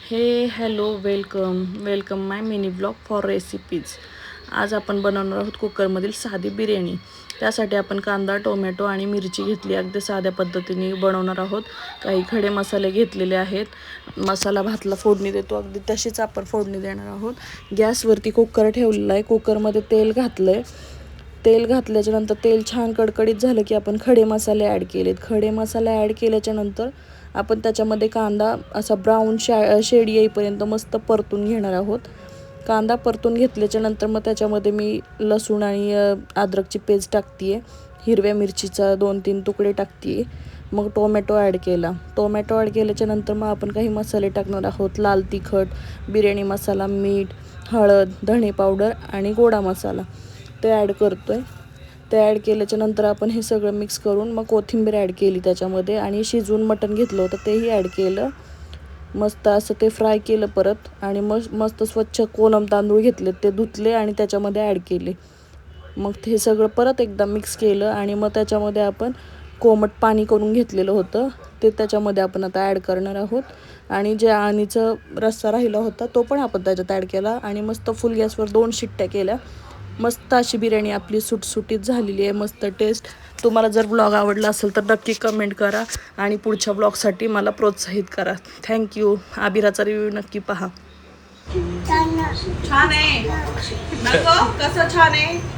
Hello welcome my mini blog for recipes. आज आपण बनवणार आहोत कुकरमधील साधी बिर्याणी। त्यासाठी आपण कांदा, टोमॅटो आणि मिरची घेतली, अगदी साध्या पद्धतीने बनवणार आहोत। काही खडे मसाले घेतलेले आहेत। मसाला भातला फोडणी देतो अगदी तशीच आपण फोडणी देणार आहोत। गॅसवरती कुकर ठेवलेला आहे। कुकरमध्ये तेल घातलंय। तेल घातल्याच्या नंतर तेल छान कडकडीत झालं की आपण खडे मसाले ॲड केलेत। खडे मसाले ॲड केल्याच्या नंतर आपण त्याच्यामध्ये कांदा असा ब्राऊन शेड येईपर्यंत मस्त परतून घेणार आहोत। कांदा परतून घेतल्याच्या नंतर मग त्याच्यामध्ये मी लसूण आणि अद्रकची पेस्ट टाकते। हिरव्या मिरचीचा 2-3 तुकडे टाकते। मग टोमॅटो ॲड केला। टोमॅटो ॲड केल्याच्या नंतर मग आपण काही मसाले टाकणार आहोत। लाल तिखट, बिर्याणी मसाला, मीठ, हळद, धणे पावडर आणि गोडा मसाला ते ॲड करतोय। ते ॲड केल्याच्या नंतर आपण हे सगळं मिक्स करून मग कोथिंबीर ॲड केली त्याच्यामध्ये आणि शिजवून मटण घेतलं होतं तेही ॲड केलं। मस्त असं ते फ्राय केलं परत आणि मस्त स्वच्छ कोलम तांदूळ घेतले, ते धुतले आणि त्याच्यामध्ये ॲड केले। मग हे सगळं परत एकदा मिक्स केलं आणि मग त्याच्यामध्ये आपण कोमट पाणी करून घेतलेलं होतं ते त्याच्यामध्ये आपण आता ॲड करणार आहोत। आणि जे आणीचं रस्सा राहिला होता तो पण आपण त्याच्यात ॲड केला आणि मस्त फुल गॅसवर 2 शिट्ट्या केल्या। मस्त अशी बिर्याणी आपली सुटसुटीत झालेली आहे, मस्त टेस्ट। तुम्हाला जर ब्लॉग आवडला असेल तर नक्की कमेंट करा आणि पुढच्या ब्लॉगसाठी मला प्रोत्साहित करा। थँक्यू। आबिराचा रिव्ह्यू नक्की पहा। छान आहे नको कसं छान आहे।